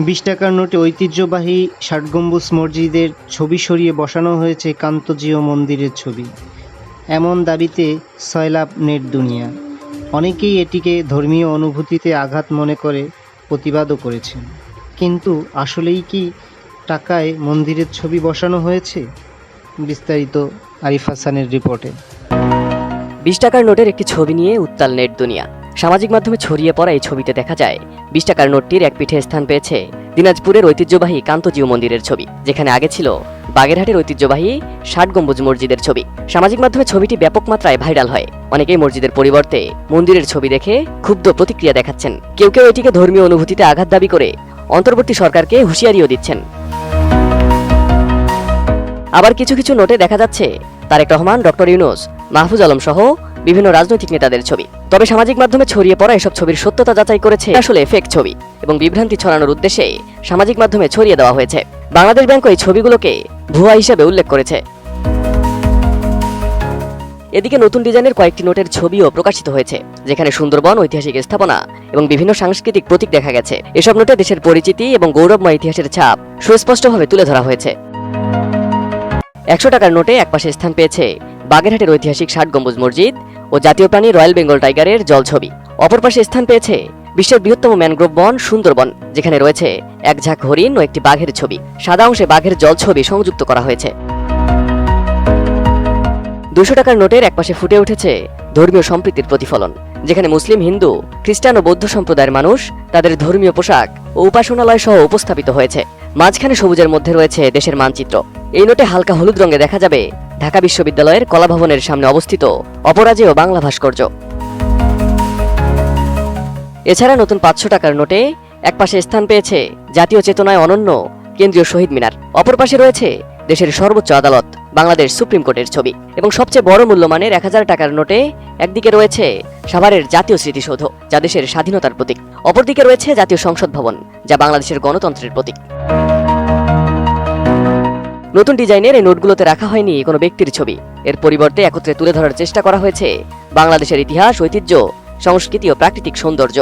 ২০ টাকার নোটে ঐতিহ্যবাহী ৬০ গম্বুজ মসজিদের ছবি সরিয়ে বসানো হয়েছে কান্তজিউ মন্দিরের ছবি। এমন দাবিতে সয়লাব নেট দুনিয়া। অনেকেই এটিকে ধর্মীয় অনুভূতিতে আঘাত মনে করে প্রতিবাদও করেছেন। কিন্তু আসলেই কি টাকায় মন্দিরের ছবি বসানো হয়েছে? বিস্তারিত আরিফ হাসানের রিপোর্টে। ২০ টাকার নোটের একটি ছবি নিয়ে উত্তাল নেট দুনিয়া। সামাজিক মাধ্যমে ছড়িয়ে পড়া এই ছবিতে দেখা যায় ২০ টাকার নোটটির এক পিঠে স্থান পেয়েছে দিনাজপুরের ঐতিহ্যবাহী কান্তজিউ মন্দিরের ছবি, যেখানে আগে ছিল বাগেরহাটের ঐতিহ্যবাহী ৬০ গম্বুজ মসজিদের ছবি। সামাজিক মাধ্যমে ছবিটি ব্যাপক মাত্রায় ভাইরাল হয়। অনেকেই মসজিদের পরিবর্তে মন্দিরের ছবি দেখে ক্ষুব্ধ প্রতিক্রিয়া দেখাচ্ছেন। কেউ কেউ এটিকে ধর্মীয় অনুভূতিতে আঘাত দাবি করে অন্তর্বর্তী সরকারকে হুঁশিয়ারিও দিচ্ছেন। আবার কিছু কিছু নোটে দেখা যাচ্ছে তারেক রহমান, ডক্টর ইউনূস, মাহফুজ আলম সহ বিভিন্ন রাজনৈতিক নেতাদের ছবি। তবে সামাজিক মাধ্যমে ছড়িয়ে পড়া এসব ছবির সত্যতা যাচাই করেছে আসলে ফেক ছবি এবং বিভ্রান্তি ছড়ানোর উদ্দেশ্যে সামাজিক মাধ্যমে ছড়িয়ে দেওয়া হয়েছে। বাংলাদেশ ব্যাংক এই ছবিগুলোকে ভুয়া হিসেবে উল্লেখ করেছে। এদিকে নতুন ডিজাইনের কয়েকটি নোটের ছবিও প্রকাশিত হয়েছে, যেখানে সুন্দরবন, ঐতিহাসিক স্থাপনা এবং বিভিন্ন সাংস্কৃতিক প্রতীক দেখা গেছে। এসব নোটে দেশের পরিচিতি এবং গৌরবময় ইতিহাসের ছাপ সুস্পষ্টভাবে তুলে ধরা হয়েছে। ১০০ টাকার নোটে একপাশে স্থান পেয়েছে বাগেরহাটের ঐতিহাসিক ৬০ গম্বুজ মসজিদ ও জাতীয় প্রাণী রয়্যাল বেঙ্গল টাইগারের জল ছবি। অপর পাশে স্থান পেয়েছে বিশ্বের বৃহত্তম ম্যানগ্রোভ বন সুন্দরবন, যেখানে রয়েছে এক ঝাঁক হরিণ ও একটি বাঘের ছবি। সাদা অংশে বাঘের জল ছবি সংযুক্ত করা হয়েছে। ২০০ টাকার নোটের একপাশে ফুটে উঠেছে ধর্মীয় সম্প্রীতির প্রতিফলন, যেখানে মুসলিম, হিন্দু, খ্রিস্টান ও বৌদ্ধ সম্প্রদায়ের মানুষ তাদের ধর্মীয় পোশাক ও উপাসনালয় সহ উপস্থাপিত হয়েছে। মাঝখানে সবুজের মধ্যে রয়েছে দেশের মানচিত্র। এই নোটে হালকা হলুদ রঙে দেখা যাবে ঢাকা বিশ্ববিদ্যালয়ের কলা ভবনের সামনে অবস্থিত অপরাজেয় বাংলা ভাস্কর্য। এছাড়া নতুন ৫০০ টাকার নোটে একপাশে স্থান পেয়েছে জাতীয় চেতনায় অনন্য কেন্দ্রীয় শহীদ মিনার, অপর পাশে রয়েছে দেশের সর্বোচ্চ আদালত বাংলাদেশ সুপ্রিম কোর্টের ছবি এবং সবচেয়ে বড় মূল্যমানের ১০০০ টাকার নোটে একদিকে রয়েছে সাভারের জাতীয় স্মৃতিসৌধ, যা দেশের স্বাধীনতার প্রতীক, অপরদিকে রয়েছে জাতীয় সংসদ ভবন, যা বাংলাদেশের গণতন্ত্রের প্রতীক। নতুন ডিজাইনের এই নোটগুলোতে রাখা হয়নি কোনো ব্যক্তির ছবি। এর পরিবর্তে একত্রে তুলে ধরার চেষ্টা করা হয়েছে বাংলাদেশের ইতিহাস, ঐতিহ্য, সংস্কৃতি ও প্রাকৃতিক সৌন্দর্য।